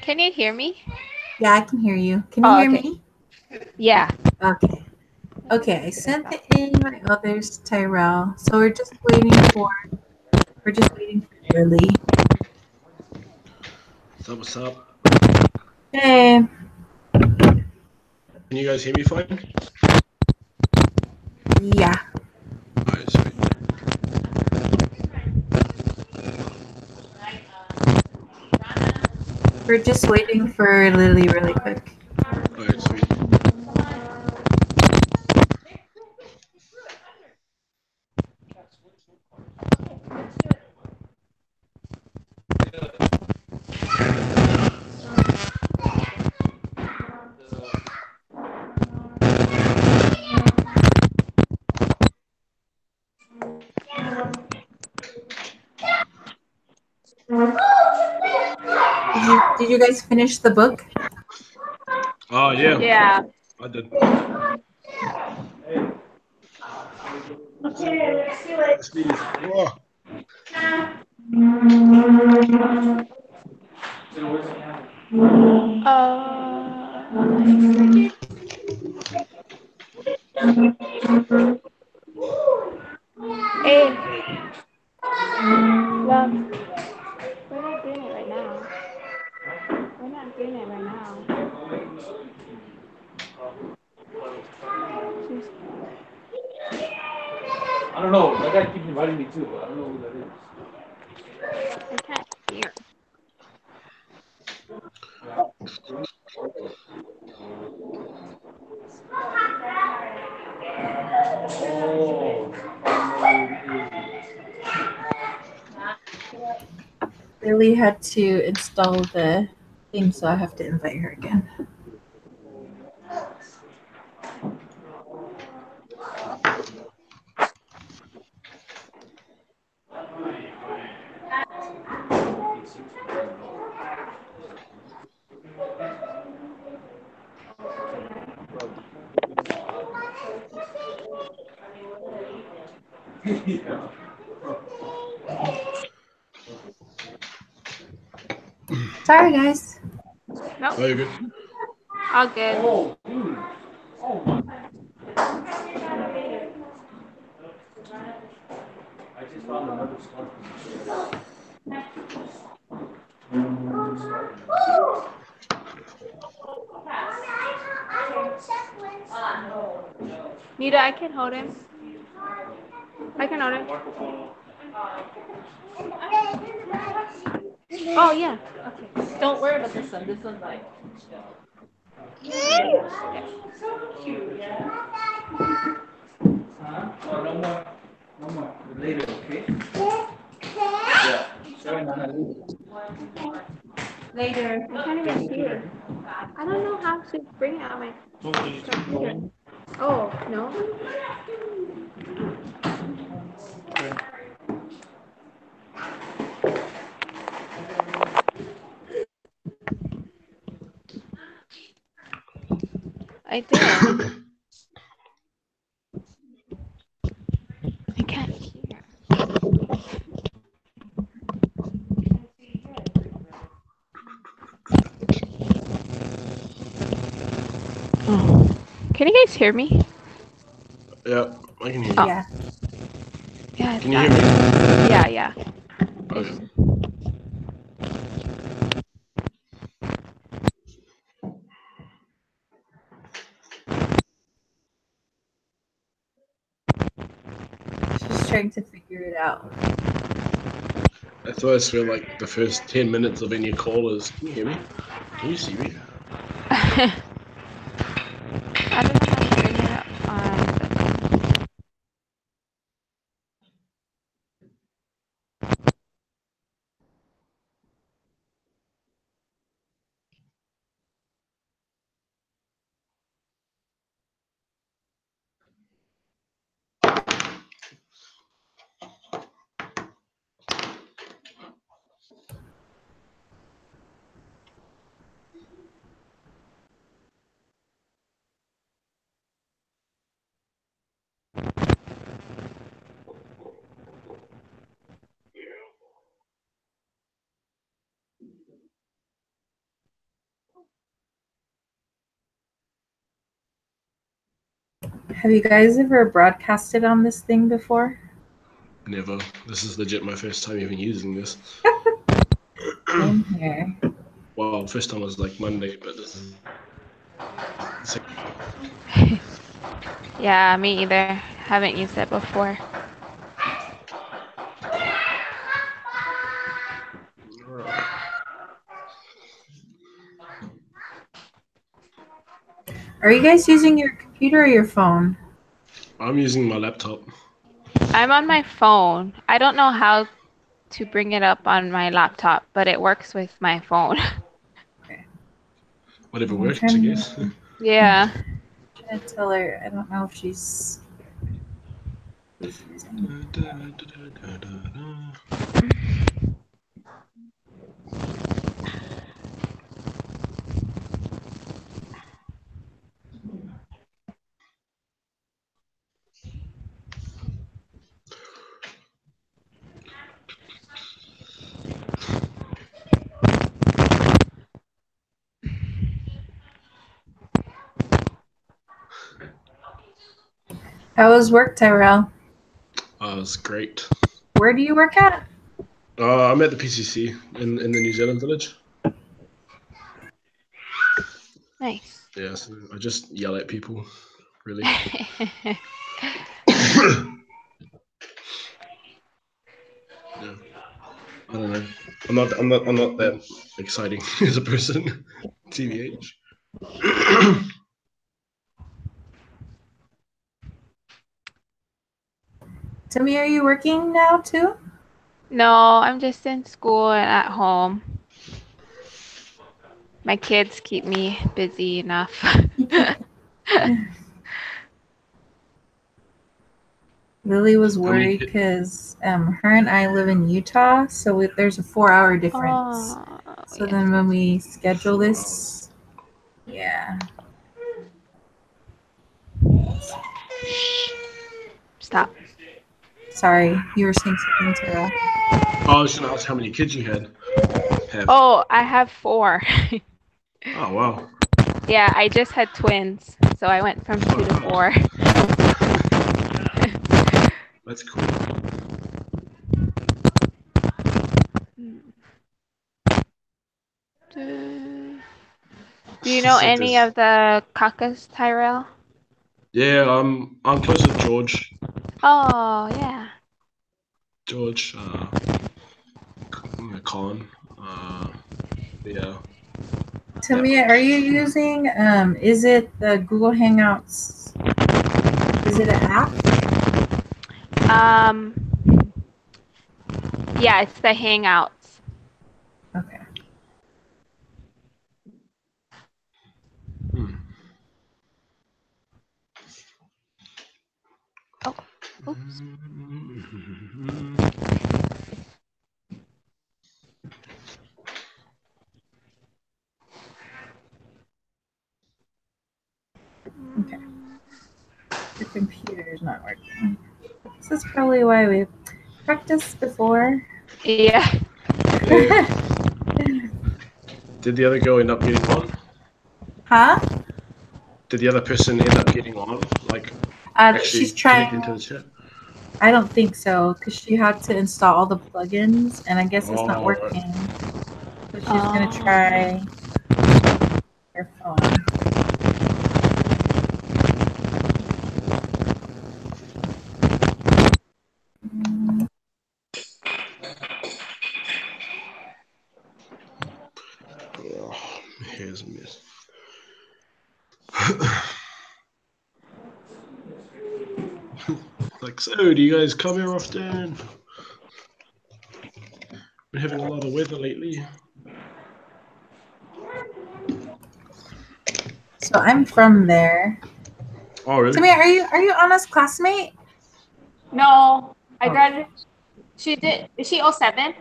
Can you hear me? Yeah, I can hear you. Can you Oh, hear okay. me? Yeah. Okay. Okay, I sent in my others, Tyrell. So we're just waiting for Lily. What's up? Hey. Can you guys hear me fine? Yeah. Alright, sweet. We're just waiting for Lily really quick. Alright, sweet. Did you guys finish the book? Oh yeah, Yeah. I did. Sneeze. Oh, Uh, hey, love. We're not doing it right now. We're not doing it right now. I don't know. That guy keeps inviting me too, but I don't know who that is. I can't hear. Oh, Lily had to install the thing, so I have to invite her again. Sorry, guys. No, oh, you're good. all good. oh, dude. Oh my. I just found another scarf. Nita, I can hold him. I can hold him. Oh yeah. Okay. Don't worry about this one. This one's like. Oh, no more. No more. Later, okay? Yeah. Sorry, Nana. Later. I can't even hear. I don't know how to bring it on my computer. Oh no. I did. I can't hear. Oh. Can you guys hear me? Yeah, I can hear you. Oh. Yeah. Yeah. Can you hear me? Yeah, yeah. Okay. She's trying to figure it out. I first feel like the first 10 minutes of any call is, can you hear me? Can you see me? I don't know how to bring it up on the Have you guys ever broadcasted on this thing before? Never. This is legit my first time even using this. Same here. Well, first time was like Monday, but this is. Yeah, me either. Haven't used it before. Are you guys using your computer or your phone? I'm using my laptop. I'm on my phone. I don't know how to bring it up on my laptop, but it works with my phone. Whatever I'm works, I trying guess. Yeah. to tell her. I don't know if she's using. How was work, Tyrell? It's great. Where do you work at? I'm at the PCC in the New Zealand village. Nice. Yeah, so I just yell at people, really. Yeah. I don't know. I'm not that exciting as a person. TBH. Timmy, are you working now too? No, I'm just in school and at home. My kids keep me busy enough. Lily was How many worried because her and I live in Utah, so there's a 4-hour difference. Oh, So yeah. then when we schedule this, yeah. Stop. Sorry, you were saying something, Tara. I was gonna ask how many kids you have. Oh, I have 4. Oh wow. Yeah, I just had twins, so I went from 2 to 4. That's cool. Do you know So any there's- of the Kakas, Tyrell? Yeah, I'm close with George. Oh, yeah. George, Colin. Yeah. Tamia, are you using is it the Google Hangouts? Is it an app? Yeah, it's the Hangouts. Okay. Oh, oops. Okay. The computer's not working. This is probably why we practiced before. Yeah. Did the other girl end up getting on? Huh? Did the other person end up getting on? Like, actually She's trying. connecting to the chat? I don't think so, because she had to install all the plugins, and I guess it's not Oh, working. right. So she's gonna try her phone. Oh, here's a miss. Like, so do you guys come here often? Been having a lot of weather lately. So I'm from there. Oh, really? Tamia, are you Anna's classmate? No, I Oh. graduated. She did. Is she 07?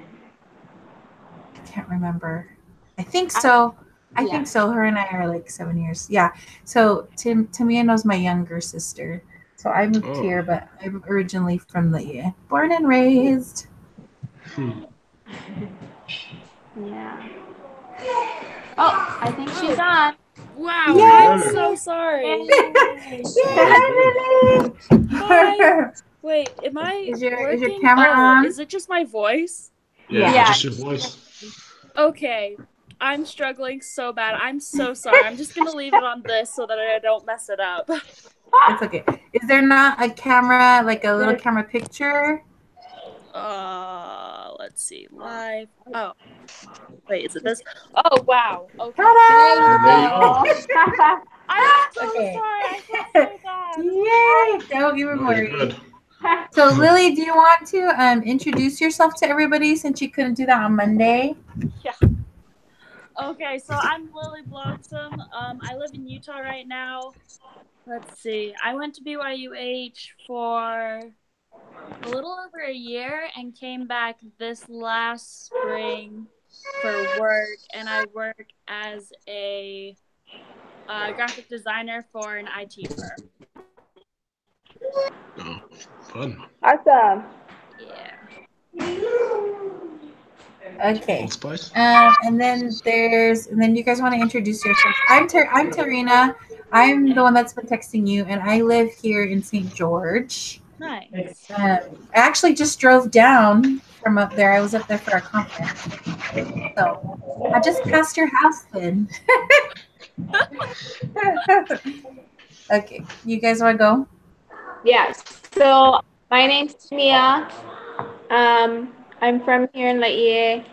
I can't remember. I think so. I Yeah. think so. Her and I are like 7 years. Yeah. So Tamia knows my younger sister. So I moved Oh. here, but I'm originally from the born and raised. Yeah. Oh, I think she's on. Wow, Yay! I'm so sorry. Yay! Hi, Hi. Lily. Wait, am I Is your working? camera on? Is it just my voice? Yeah, Yeah. just your voice. Okay. I'm struggling so bad. I'm so sorry. I'm just gonna leave it on this so that I don't mess it up. It's okay. Is there not a camera, like a little camera picture? Let's see. Live. Oh. Wait, is it this? Oh, wow. Okay. And there you go. I'm so Okay. sorry. I feel so bad. Yay! Don't even No, you're worry. good. So, Lily, do you want to introduce yourself to everybody since you couldn't do that on Monday? Okay, so I'm Lily Blossom. I live in Utah right now. Let's see. I went to BYUH for a little over a year and came back this last spring for work, and I work as a graphic designer for an IT firm. Oh, fun. Awesome. Yeah. Okay. Old Spice. And then you guys want to introduce yourselves. I'm Tarina. I'm the one that's been texting you, and I live here in St. George. Nice. I actually just drove down from up there. I was up there for a conference. So I just passed your house then. Okay. You guys want to go? Yes. So my name's Mia. I'm from here in Laie.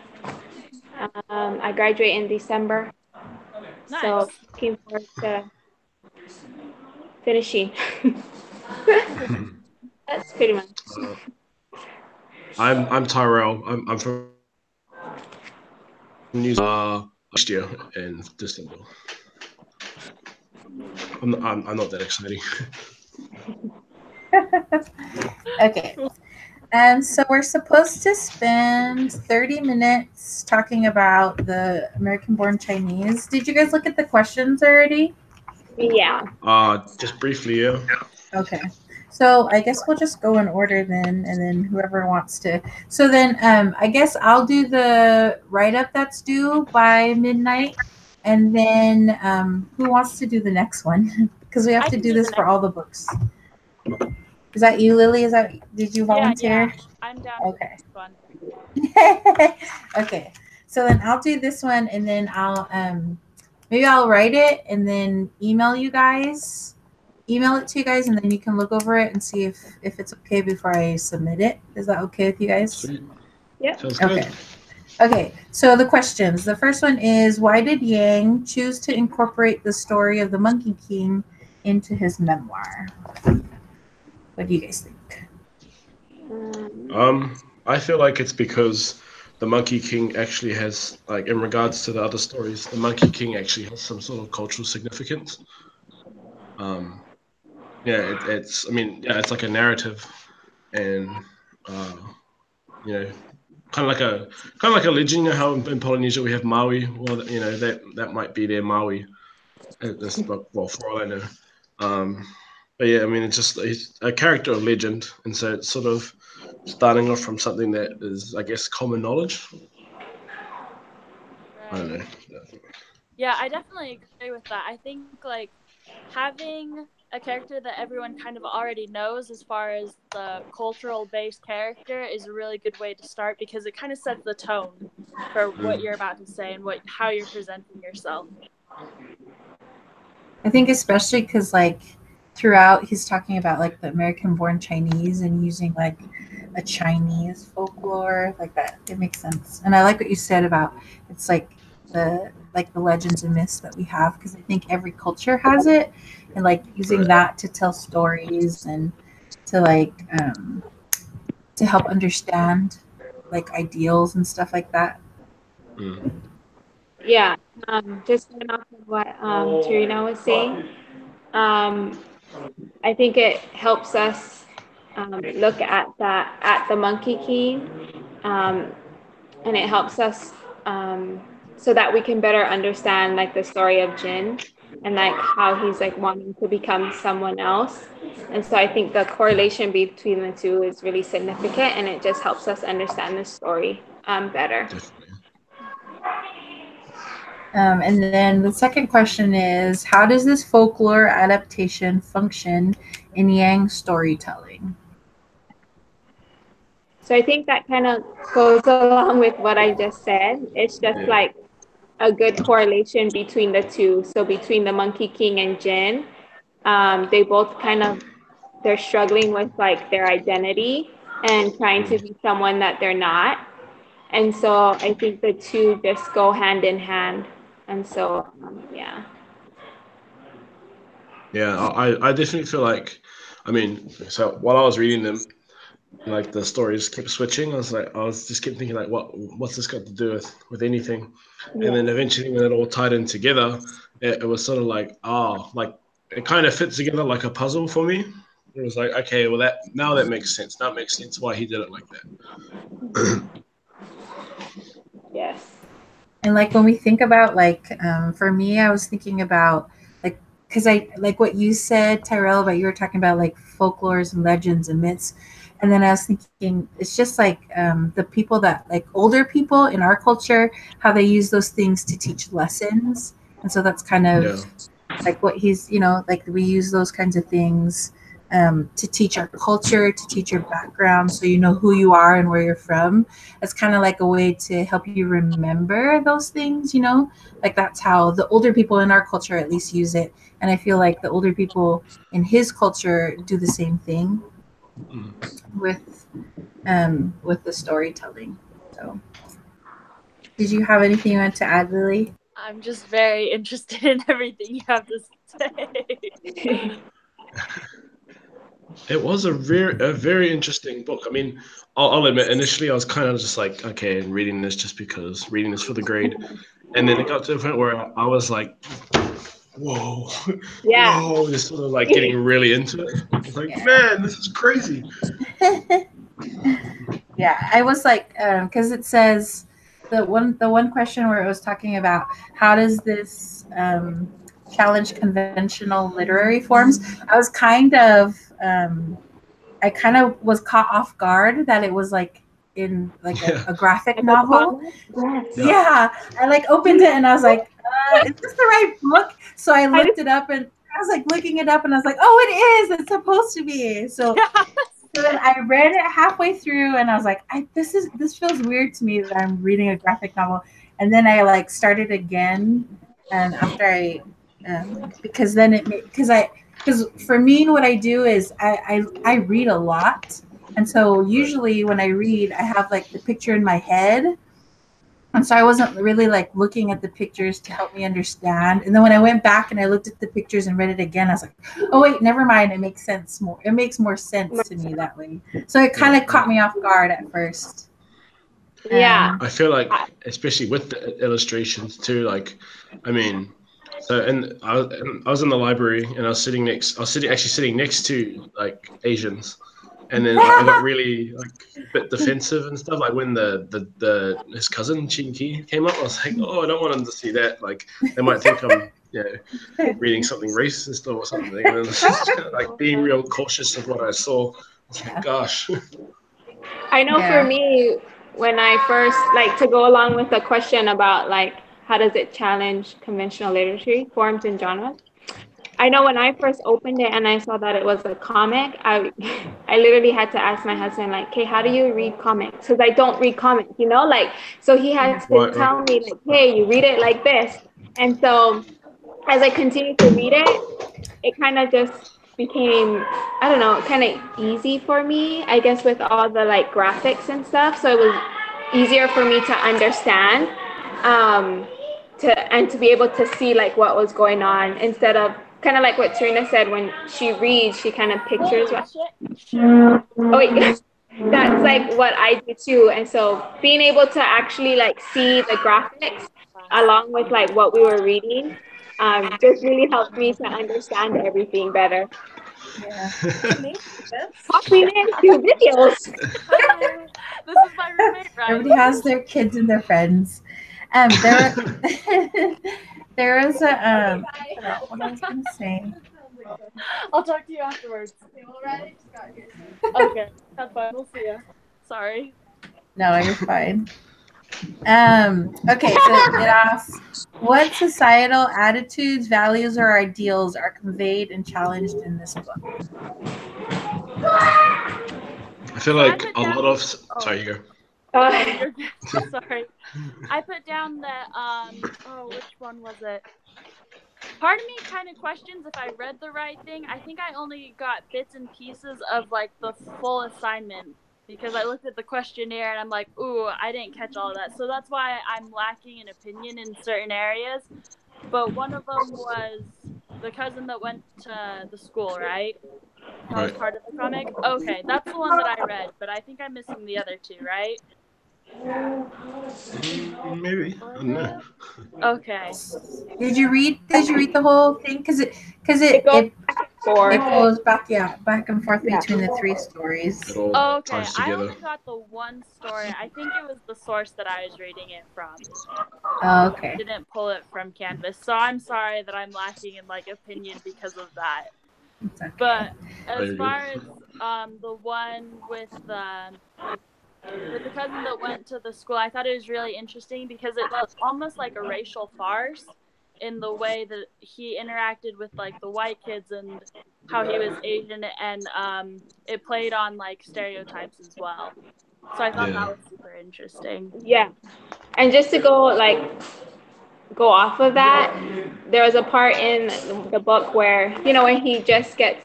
I graduate in December. Nice. So looking forward to finishing. That's pretty much. I'm Tyrell. I'm from New Zealand last year in December. I'm not that exciting. Okay. So we're supposed to spend 30 minutes talking about the American-born Chinese. Did you guys look at the questions already? Yeah. Just briefly, yeah. Okay. So I guess we'll just go in order then, and then whoever wants to. So then I guess I'll do the write-up that's due by midnight, and then who wants to do the next one? Because we have I to can do do this the for all the books. Is that you, Lily? Did you volunteer? Yeah. I'm down Okay. for this one. Okay. So then I'll do this one, and then I'll maybe I'll write it and then email it to you guys, and then you can look over it and see if it's okay before I submit it. Is that okay with you guys? Sweet. Yep. Sounds good. Okay. Okay, so the questions. The first one is, why did Yang choose to incorporate the story of the Monkey King into his memoir? What do you guys think? I feel like it's because the Monkey King actually has, like, in regards to the other stories, the Monkey King actually has some sort of cultural significance. It's like a narrative, and kind of like a legend. You know how in Polynesia we have Maui. Well, that might be their Maui at this book. Well, for all I know. But yeah, I mean, it's a character of legend, and so it's sort of starting off from something that is, I guess, common knowledge. I don't know. Yeah, I definitely agree with that. I think like having a character that everyone kind of already knows as far as the cultural based character is a really good way to start because it kind of sets the tone for what you're about to say and how you're presenting yourself. I think especially because like throughout he's talking about like the American-born Chinese and using like a Chinese folklore like that. It makes sense. And I like what you said about it's like the legends and myths that we have because I think every culture has it, and like using that to tell stories and to like to help understand like ideals and stuff like that. Yeah. Just going off of what Tarina was saying, I think it helps us look at the Monkey King, and it helps us so that we can better understand like the story of Jin and like how he's like wanting to become someone else. And so I think the correlation between the two is really significant, and it just helps us understand the story better. Definitely. And then the second question is, how does this folklore adaptation function in Yang storytelling? So I think that kind of goes along with what I just said. It's just Yeah. like a good correlation between the two. So between the Monkey King and Jin, they both they're struggling with like their identity and trying to be someone that they're not. And so I think the two just go hand in hand. And so, yeah. Yeah, I definitely feel like, I mean, so while I was reading them, like the stories kept switching. I was just kept thinking like, what's this got to do with anything? And then eventually when it all tied in together, it was sort of like, like it kind of fits together like a puzzle for me. It was like, okay, well that makes sense. That makes sense why he did it like that. Yes. And like when we think about like, for me, I was thinking about like, because I like what you said, Tyrell, about you were talking about like folklores and legends and myths. And then I was thinking, it's just like the people that like older people in our culture, how they use those things to teach lessons. And so that's kind of like what he's, like we use those kinds of things to teach our culture, to teach your background, so you know who you are and where you're from. It's kind of like a way to help you remember those things, like that's how the older people in our culture at least use it. And I feel like the older people in his culture do the same thing with the storytelling. So did you have anything you want to add, Lily? I'm just very interested in everything you have to say. It was a very interesting book. I mean, I'll admit, initially I was kind of just like, okay, reading this just because reading this for the grade, and then it got to the point where I was like, whoa, Yeah. whoa, just sort of like getting really into it. I was like, man, this is crazy. Yeah, I was like, because it says the one question where it was talking about how does this challenge conventional literary forms. I was I kind of was caught off guard that it was like in like a graphic novel. Yeah, I like opened it and I was like, is this the right book? So I looked it up and I was like looking it up and I was like, oh, it is. It's supposed to be. So then I read it halfway through and I was like, this feels weird to me that I'm reading a graphic novel. And then I like started again, and after I because for me what I do is I read a lot, and so usually when I read I have like the picture in my head. And so I wasn't really like looking at the pictures to help me understand. And then when I went back and I looked at the pictures and read it again, I was like, oh wait, never mind. It makes sense more. It makes more sense to me that way. So it kind of caught me off guard at first. Yeah. I feel like, especially with the illustrations too, like, I mean, so I was in the library and I was actually sitting next to like Asians. And then I got really like a bit defensive and stuff. Like when his cousin Chinky came up, I was like, oh, I don't want them to see that. Like they might think I'm reading something racist or something. And then just like being real cautious of what I saw. It's like, gosh. I know for me, when I first like to go along with the question about like how does it challenge conventional literary forms and genres. I know when I first opened it and I saw that it was a comic, I literally had to ask my husband, like, hey, how do you read comics? Because I don't read comics, like, so he had to tell me, like, hey, you read it like this. And so as I continued to read it, it kind of just became, I don't know, kind of easy for me, I guess, with all the like graphics and stuff. So it was easier for me to understand to be able to see like what was going on instead of kind of like what Serena said, when she reads, she kind of pictures what. Oh wait, that's like what I do too. And so being able to actually like see the graphics along with like what we were reading, just really helped me to understand everything better. Yeah. Popping into videos. This is my roommate, right? Everybody has their kids and their friends. There was a what I was gonna say. I'll talk to you afterwards. Okay, have fun. We'll see you. Sorry. No, you're fine. Okay, so it asks, What societal attitudes, values, or ideals are conveyed and challenged in this book? I feel So I like put a down- lot of. Sorry, you go. You're good. Sorry. I put down that which one was it? Part of me kind of questions if I read the right thing. I think I only got bits and pieces of like the full assignment because I looked at the questionnaire and I'm like, ooh, I didn't catch all of that. So that's why I'm lacking an opinion in certain areas. But one of them was the cousin that went to the school, right? That was Right. part of the comic. Okay, that's the one that I read, but I think I'm missing the other two, right? Maybe. I don't know. Okay. Did you read the whole thing? Because it Or goes back and forth Yeah. between the three stories. It all Okay, ties I together. only got the one story. I think it was the source that I was reading it from. Oh, okay. Didn't pull it from Canvas, so I'm sorry that I'm lacking in like opinion because of that. It's okay. But Very as good. far as the one with the cousin that went to the school, I thought it was really interesting because it was almost like a racial farce in the way that he interacted with like the white kids and how he was Asian, and it played on like stereotypes as well. So I thought Yeah. that was super interesting. yeah, and just to go off of that, there was a part in the book where when he just gets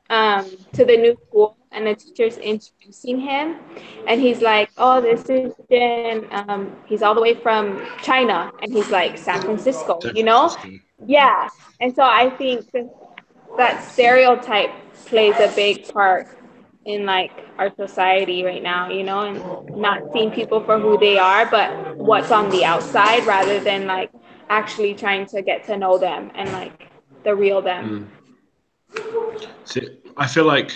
to the new school and the teacher's introducing him, and he's like, "Oh, this is Jen. He's all the way from China," and he's like, "San Francisco," Yeah, and so I think that stereotype plays a big part in like our society right now, and not seeing people for who they are, but what's on the outside rather than like actually trying to get to know them and like the real them. See, I feel like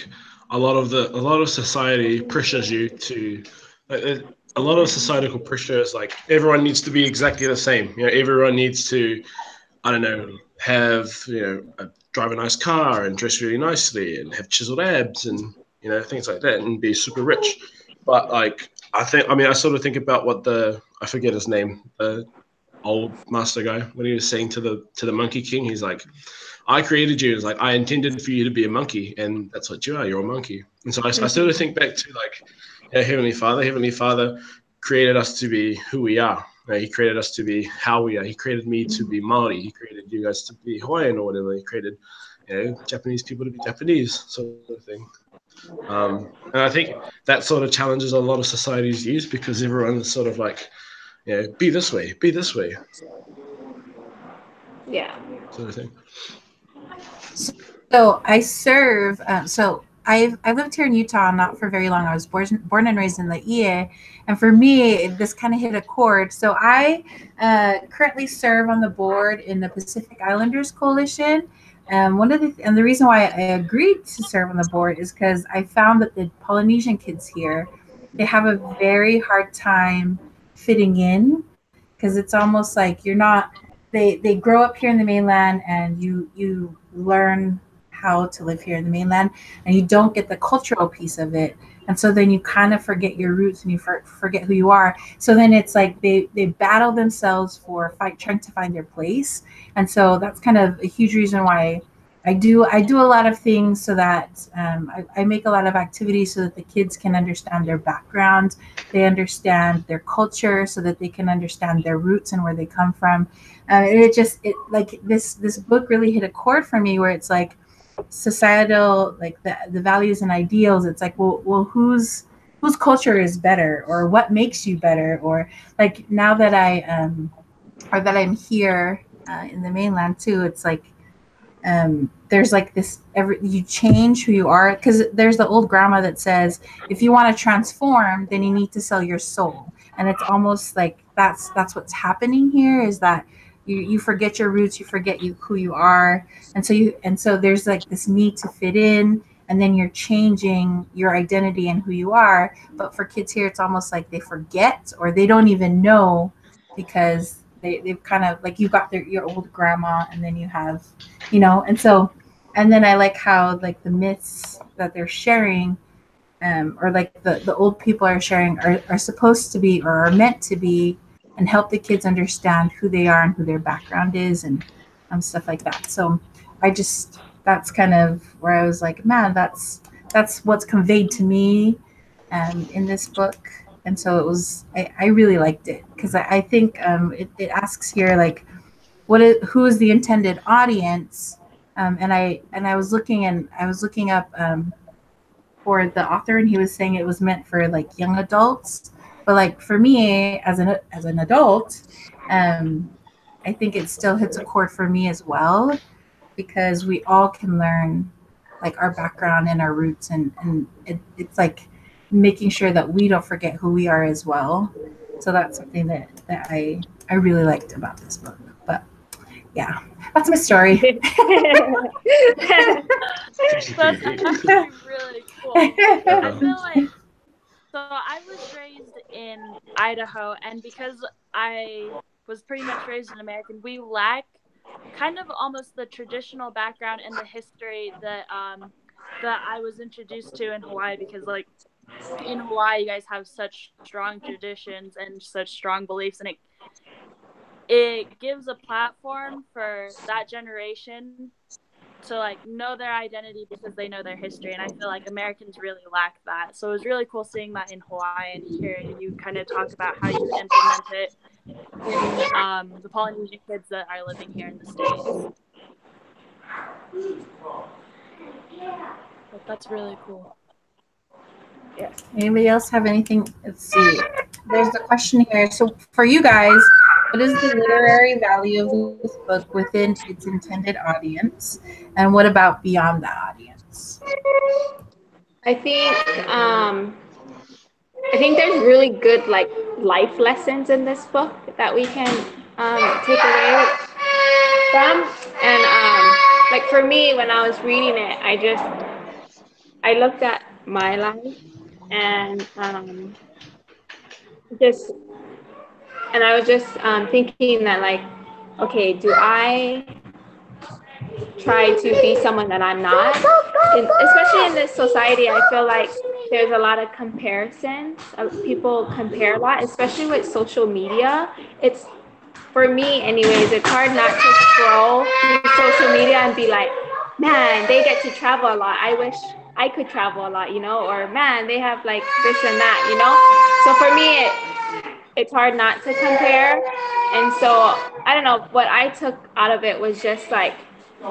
a lot of society pressures you to. A lot of societal pressure is like everyone needs to be exactly the same. Everyone needs to, I don't know, have drive a nice car and dress really nicely and have chiseled abs and things like that and be super rich. But like I sort of think about what I forget his name, the old master guy, when he was saying to the Monkey King, he's like, I created you. It's like I intended for you to be a monkey, and that's what you are. You're a monkey. And so I sort of think back to like Heavenly Father. Heavenly Father created us to be who we are. He created us to be how we are. He created me to be Maori. He created you guys to be Hawaiian or whatever. He created Japanese people to be Japanese, sort of thing. And I think that sort of challenges a lot of society's views because everyone's sort of like, be this way, Yeah. sort of thing. So I serve. So I lived here in Utah not for very long. I was born and raised in the IE, and for me, this kind of hit a chord. So I currently serve on the board in the Pacific Islanders Coalition. And the reason why I agreed to serve on the board is because I found that the Polynesian kids here, they have a very hard time fitting in because it's almost like you're not. They grow up here in the mainland, and you learn how to live here in the mainland, and you don't get the cultural piece of it, and so then you kind of forget your roots and you forget who you are. So then it's like they battle themselves for trying to find their place, and so that's kind of a huge reason why I do a lot of things so that I make a lot of activities so that the kids can understand their background, they understand their culture, so that they can understand their roots and where they come from. It like this book really hit a chord for me, where it's like societal, like the values and ideals. It's like, well, whose culture is better, or what makes you better, or like now that I'm here in the mainland too. It's like there's like this you change who you are, because there's the old grandma that says if you want to transform, then you need to sell your soul, and it's almost like that's what's happening here, is that you forget your roots, you forget who you are, and so there's like this need to fit in, and then you're changing your identity and who you are. But for kids here, it's almost like they forget, or they don't even know, because they've kind of like, you got your old grandma, and then you have and then I like how like the myths that they're sharing, or like the old people are sharing, are supposed to be, or are meant to be help the kids understand who they are and who their background is and stuff like that. So that's kind of where I was like, man, that's what's conveyed to me in this book. And so it was, I really liked it because I think it asks here, like, who is the intended audience? And I was looking up for the author, and he was saying it was meant for like young adults. But like for me as an adult, I think it still hits a chord for me as well, because we all can learn like our background and our roots, and it's like making sure that we don't forget who we are as well. So that's something that I really liked about this book. But yeah, that's my story. That's actually really cool. I feel like, so I was raised in Idaho, and because I was pretty much raised an American, we lack kind of almost the traditional background and the history that I was introduced to in Hawaii, because like in Hawaii you guys have such strong traditions and such strong beliefs, and it gives a platform for that generation to like know their identity because they know their history, and I feel like Americans really lack that. So it was really cool seeing that in Hawaii and hearing you kind of talk about how you implement it in the Polynesian kids that are living here in the States. But that's really cool. Yeah. Anybody else have anything? Let's see. There's a question here. So for you guys, what is the literary value of this book within its intended audience? And what about beyond that audience? I think there's really good like life lessons in this book that we can take away from. And like for me, when I was reading it, I looked at my life and I was just thinking that like, okay, do I try to be someone that I'm not? And especially in this society, I feel like there's a lot of comparisons. People compare a lot, especially with social media. It's, for me anyways, it's hard not to scroll through social media and be like, man, they get to travel a lot. I wish I could travel a lot, you know, or man, they have like this and that, you know? So for me, it's hard not to compare. And so, I don't know, what I took out of it was just like,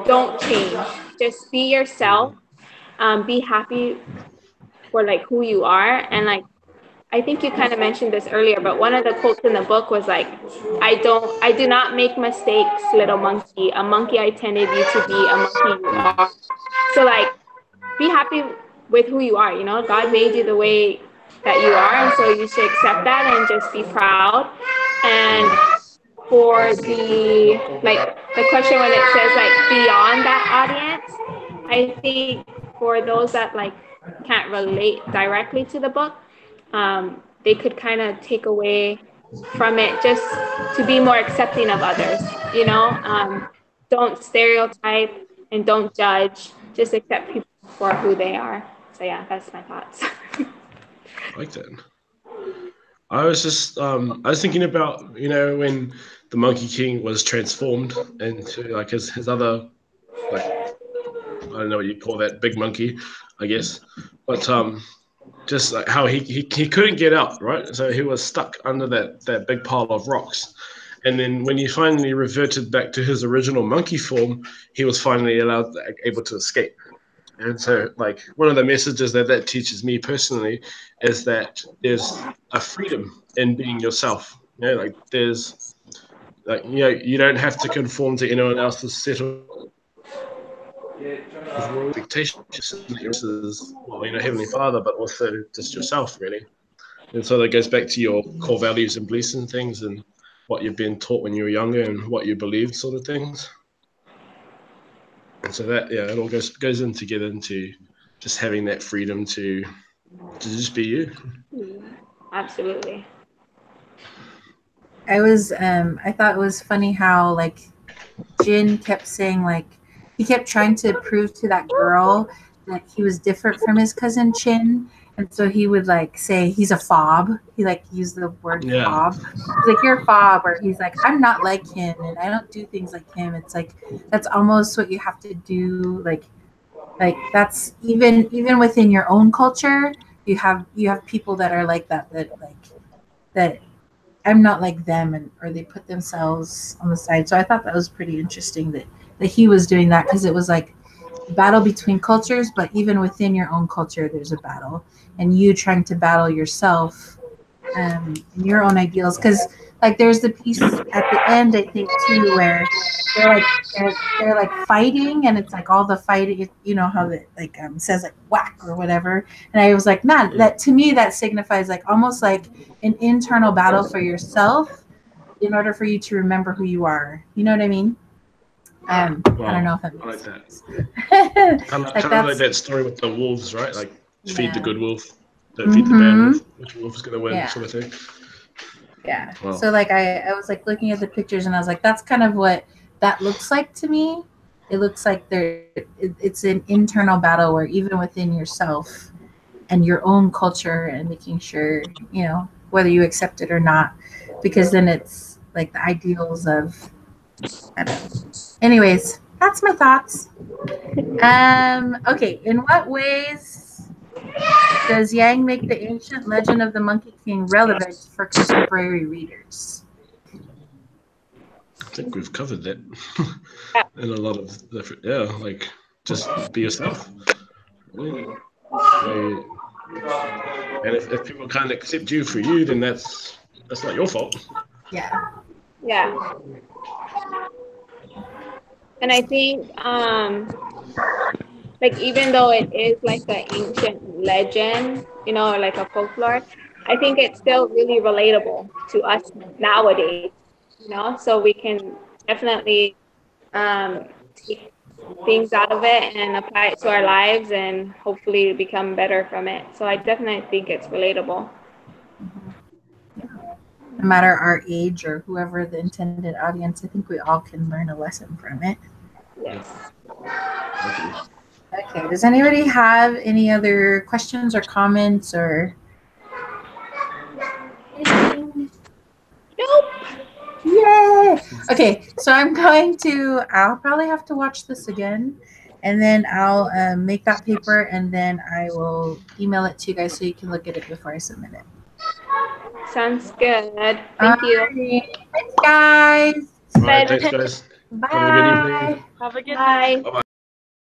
don't change. Just be yourself. Be happy for like who you are. And like, I think you kind of mentioned this earlier, but one of the quotes in the book was like, I do not make mistakes, little monkey. A monkey I intended you to be, a monkey you are. So like, be happy with who you are, you know? God made you the way that you are, and so you should accept that and just be proud. And for the question when it says like beyond that audience, I think for those that like can't relate directly to the book, they could kind of take away from it just to be more accepting of others, you know? Don't stereotype and don't judge, just accept people for who they are. So yeah, that's my thoughts. I like that. I was just I was thinking about, you know, when the Monkey King was transformed into like his other, like, I don't know what you call that, big monkey, I guess, but just like how he couldn't get out, right? So he was stuck under that big pile of rocks. And then when he finally reverted back to his original monkey form, he was finally able to escape. And so, like, one of the messages that teaches me personally is that there's a freedom in being yourself. You know, like there's, like, you know, you don't have to conform to anyone else's set of expectations. Well, you know, Heavenly Father, but also just yourself, really. And so that goes back to your core values and beliefs and things, and what you've been taught when you were younger and what you believe, sort of things. And so that, yeah, it all goes in together into just having that freedom to just be you. Absolutely. I thought it was funny how like Jin kept saying, like, he kept trying to prove to that girl that he was different from his cousin Chin. And so he would like say he's a fob. He like used the word Yeah. fob. He's like, you're a fob, or he's like, I'm not like him and I don't do things like him. It's like that's almost what you have to do. Like that's even within your own culture, you have people that are like that I'm not like them, and or they put themselves on the side. So I thought that was pretty interesting that he was doing that, because it was like a battle between cultures, but even within your own culture, there's a battle, and you trying to battle yourself, your own ideals. Because like there's the piece at the end, I think too, where they're like fighting, and it's like all the fighting, you know how it like says like whack or whatever, and I was like, man, that to me that signifies like almost like an internal battle for yourself in order for you to remember who you are. You know what I mean? I don't know if that makes sense. Kind of like that story with the wolves, right? Like feed the good wolf, don't feed the bad wolf. Which wolf is going to win, sort of thing. Yeah. Wow. So like I was like looking at the pictures, and I was like, that's kind of what that looks like to me. It looks like it's an internal battle where even within yourself and your own culture, and making sure, you know, whether you accept it or not, because then it's like the ideals of, I don't know. Anyways, that's my thoughts. Okay, in what ways does Yang make the ancient legend of the Monkey King relevant for contemporary readers? I think we've covered that in a lot of different, like just be yourself. And if people can't accept you for you, then that's not your fault. Yeah. Yeah. And I think, like, even though it is like an ancient legend, you know, like a folklore, I think it's still really relatable to us nowadays, you know, so we can definitely take things out of it and apply it to our lives and hopefully become better from it. So I definitely think it's relatable. No matter our age or whoever the intended audience, I think we all can learn a lesson from it. Yes. Okay, does anybody have any other questions or comments or anything? Nope. Yay! Okay, so I'll probably have to watch this again, and then I'll make that paper, and then I will email it to you guys so you can look at it before I submit it. Sounds good. Thank you. Alrighty. Thanks, guys. All right, thanks, guys. Bye. Have a good evening. Have a good Bye. night. Bye-bye.